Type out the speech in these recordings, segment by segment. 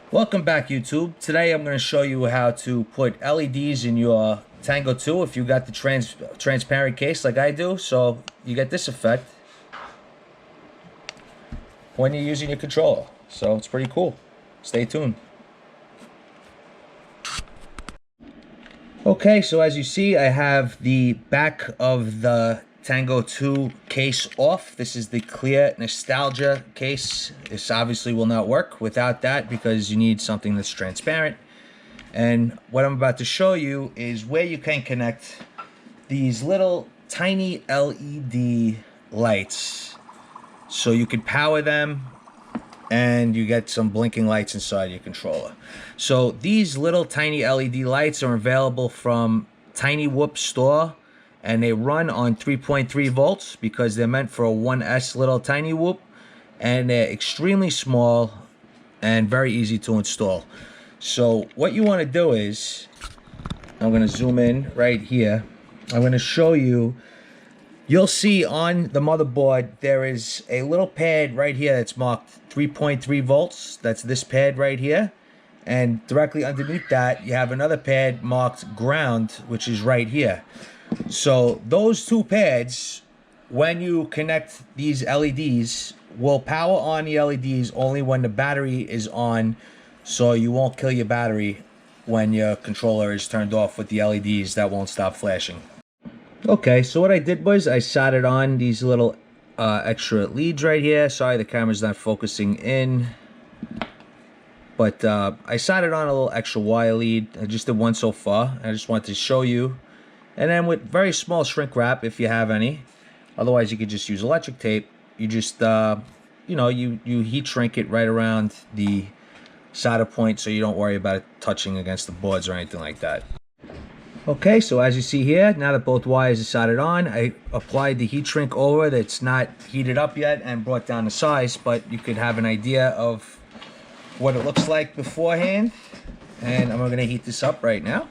Welcome back, YouTube. Today I'm going to show you how to put LEDs in your Tango 2 if you got the transparent case like I do. So you get this effect when you're using your controller. So it's pretty cool. Stay tuned. Okay, so as you see, I have the back of the Tango 2 case off. This is the clear Nostalgia case. This obviously will not work without that because you need something that's transparent. And what I'm about to show you is where you can connect these little tiny LED lights. So you can power them and you get some blinking lights inside your controller. So these little tiny LED lights are available from Tiny Whoop Store, and they run on 3.3 volts because they're meant for a 1S little Tiny Whoop, and they're extremely small and very easy to install. So what you want to do is, I'm going to zoom in right here. I'm going to show you. You'll see on the motherboard there is a little pad right here that's marked 3.3 volts. That's this pad right here. And directly underneath that, you have another pad marked ground, which is right here. So those two pads, when you connect these LEDs, will power on the LEDs only when the battery is on, so you won't kill your battery when your controller is turned off with the LEDs that won't stop flashing. Okay, so what I did was I soldered on these little extra leads right here. Sorry, the camera's not focusing in. But I soldered on a little extra wire lead. I just did one so far. I just wanted to show you. And then with very small shrink wrap, if you have any. Otherwise, you could just use electric tape. You just, you heat shrink it right around the solder point so you don't worry about it touching against the boards or anything like that. Okay, so as you see here, now that both wires are soldered on, I applied the heat shrink over that's not heated up yet and brought down the size, but you could have an idea of what it looks like beforehand. And I'm going to heat this up right now.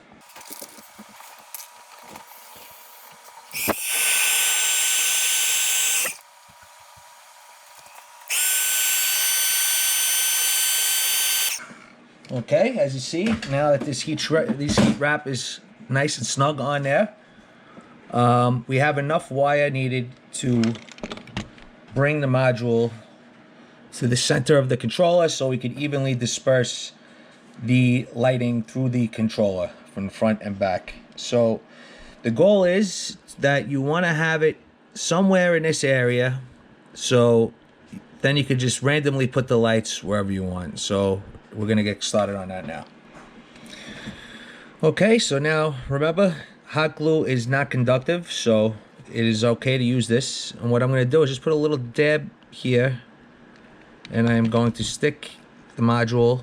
Okay, as you see, now that this heat wrap is nice and snug on there, we have enough wire needed to bring the module to the center of the controller so we could evenly disperse the lighting through the controller from front and back. So the goal is that you want to have it somewhere in this area, so then you could just randomly put the lights wherever you want. So we're gonna get started on that now. Okay, so now remember, hot glue is not conductive, so it is okay to use this. And what I'm going to do is just put a little dab here, and I am going to stick the module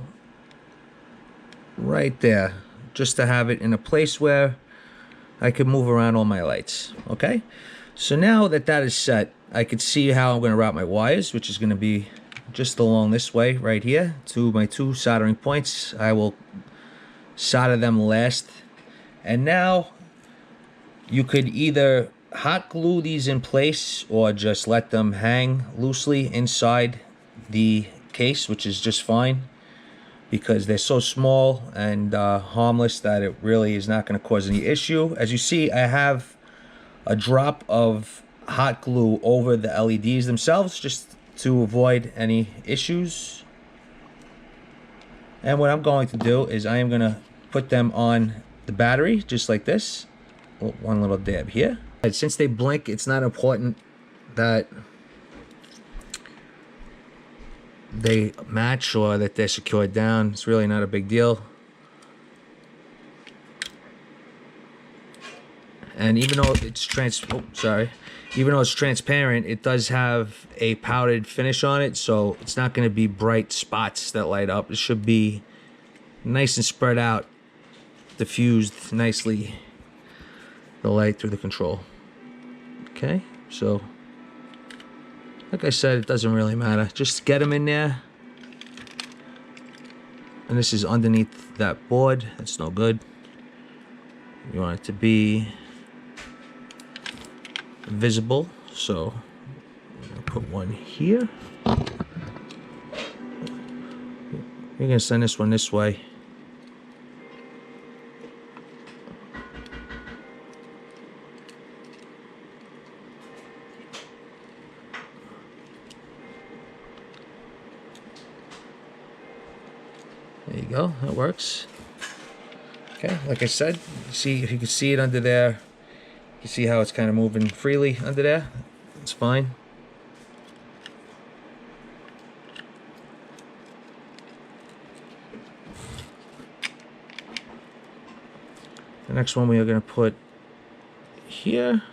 right there, just to have it in a place where I can move around all my lights. Okay, so now that that is set, I can see how I'm going to route my wires, which is going to be just along this way right here to my two soldering points. I will solder them last. And now you could either hot glue these in place or just let them hang loosely inside the case, which is just fine because they're so small and harmless that it really is not going to cause any issue. As you see, I have a drop of hot glue over the LEDs themselves just to avoid any issues. And what I'm going to do is I am going to put them on the battery just like this. One little dab here. And since they blink, it's not important that they match or that they're secured down. It's really not a big deal. And even though it's even though it's transparent, it does have a powdered finish on it, so it's not going to be bright spots that light up. It should be nice and spread out, diffused nicely, the light through the control. Okay, so like I said, it doesn't really matter. Just get them in there. And this is underneath that board. That's no good. You want it to be visible, so I'm gonna put one here. You're gonna send this one this way. There you go, that works. Okay, like I said, see if you can see it under there. You see how it's kind of moving freely under there? It's fine. The next one we are going to put here.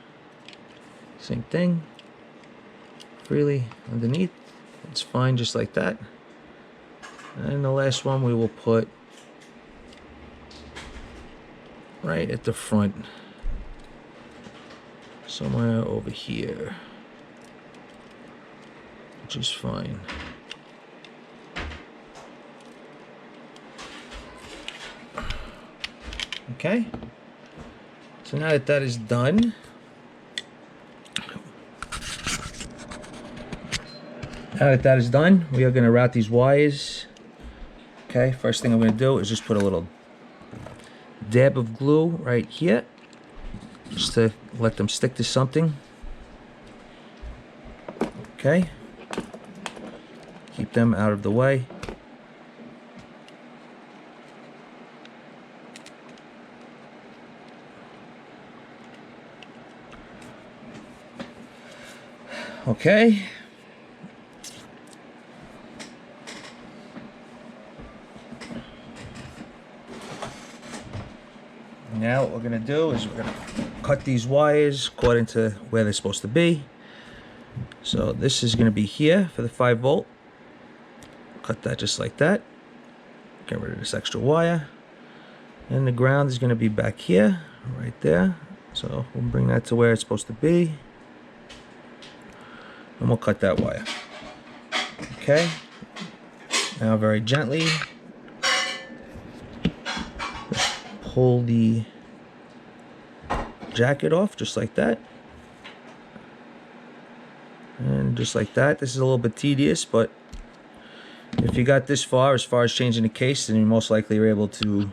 Same thing. Freely underneath. It's fine just like that. And the last one we will put right at the front. Somewhere over here. Which is fine. Okay. So now that that is done, we are going to route these wires. Okay, first thing I'm going to do is just put a little dab of glue right here, just to let them stick to something. Okay, keep them out of the way. Okay. Now what we're going to do is we're going to cut these wires according to where they're supposed to be. So this is going to be here for the 5 volt. Cut that just like that. Get rid of this extra wire. And the ground is going to be back here, right there. So we'll bring that to where it's supposed to be. And we'll cut that wire. Okay. Now very gently pull the jacket off just like that. And just like that. This is a little bit tedious, but if you got this far as changing the case, then you most likely are able to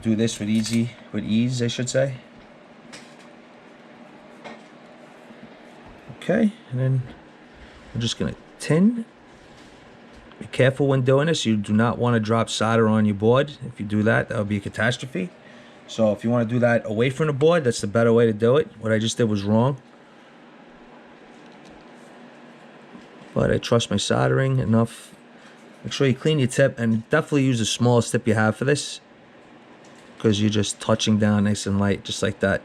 do this with ease, I should say. Okay, and then I'm just gonna tin. Be careful when doing this. You do not want to drop solder on your board. If you do that, that would be a catastrophe. So if you want to do that away from the board, that's the better way to do it. What I just did was wrong. But I trust my soldering enough. Make sure you clean your tip, and definitely use the smallest tip you have for this, because you're just touching down nice and light, just like that.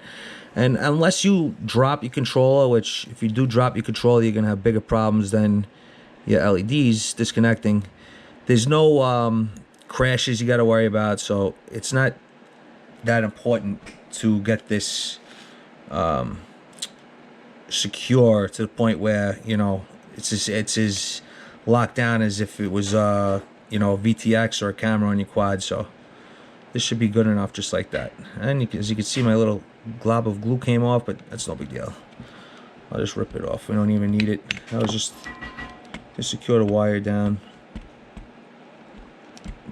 And unless you drop your controller, which if you do drop your controller, you're gonna have bigger problems than your LEDs disconnecting. There's no crashes you got to worry about, so it's not that important to get this secure to the point where, you know, it's as locked down as if it was you know, a VTX or a camera on your quad. So this should be good enough just like that. And as you can see, my little glob of glue came off, but that's no big deal. I'll just rip it off. We don't even need it. I was just to secure the wire down,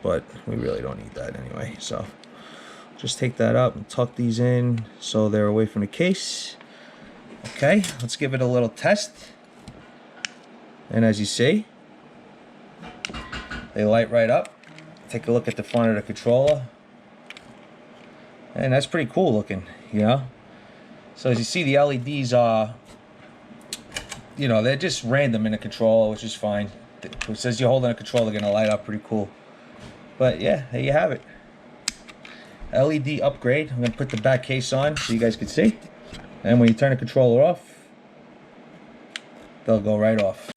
but we really don't need that anyway. So just take that up and tuck these in so they're away from the case. Okay, let's give it a little test. And as you see, they light right up. Take a look at the front of the controller, and that's pretty cool looking, you know. So as you see, the LEDs are, you know, they're just random in the controller, which is fine. It says you're holding a controller, they're gonna light up pretty cool. But yeah, there you have it. LED upgrade. I'm gonna put the back case on so you guys can see. And when you turn the controller off, they'll go right off.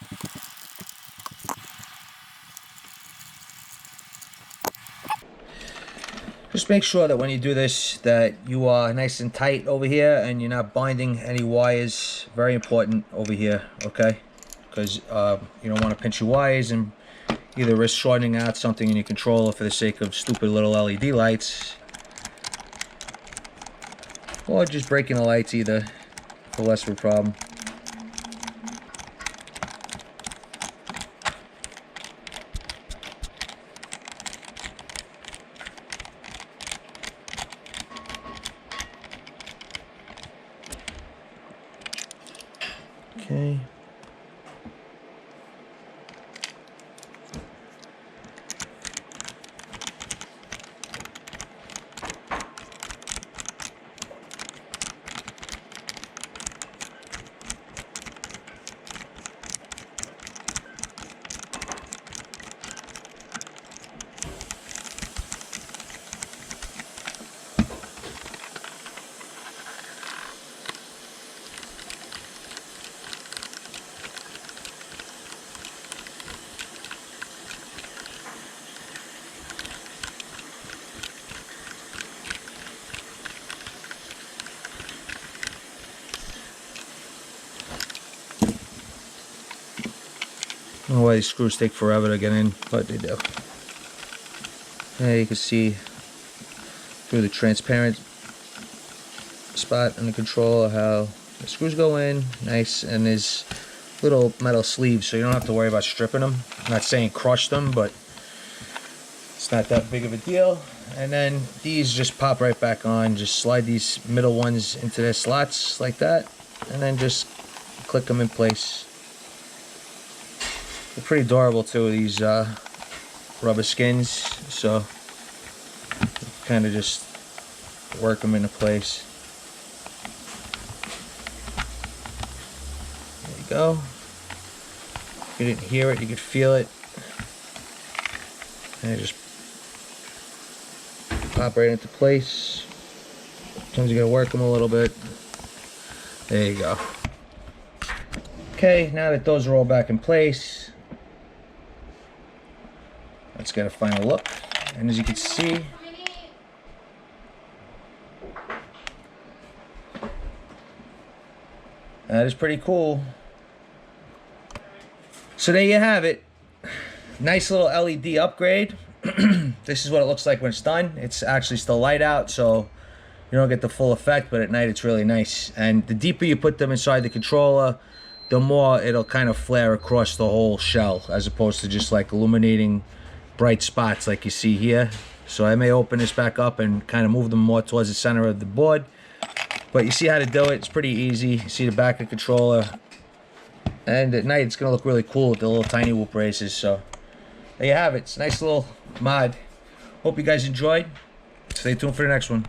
Just make sure that when you do this, that you are nice and tight over here and you're not binding any wires. Very important over here, okay? Because you don't want to pinch your wires and either risk shorting out something in your controller for the sake of stupid little LED lights, or just breaking the lights either for less of a problem. I don't know why these screws take forever to get in, but they do. Yeah, you can see through the transparent spot in the controller how the screws go in nice, and there's little metal sleeves, so you don't have to worry about stripping them. I'm not saying crush them, but it's not that big of a deal. And then these just pop right back on. Just slide these middle ones into their slots like that, and then just click them in place. They're pretty durable too, these rubber skins, so kind of just work them into place. There you go. If you didn't hear it, you could feel it. And just pop right into place. Sometimes you gotta work them a little bit. There you go. Okay, now that those are all back in place, let's get a final look. And as you can see, that is pretty cool. So there you have it. Nice little LED upgrade. This is what it looks like when it's done. It's actually still light out, so you don't get the full effect, but at night it's really nice. And the deeper you put them inside the controller, the more it'll kind of flare across the whole shell, as opposed to just like illuminating bright spots like you see here. So I may open this back up and kind of move them more towards the center of the board. But you see how to do it. It's pretty easy. You see the back of the controller. And at night it's going to look really cool with the little tiny whoop races. So there you have it. It's a nice little mod. Hope you guys enjoyed. Stay tuned for the next one.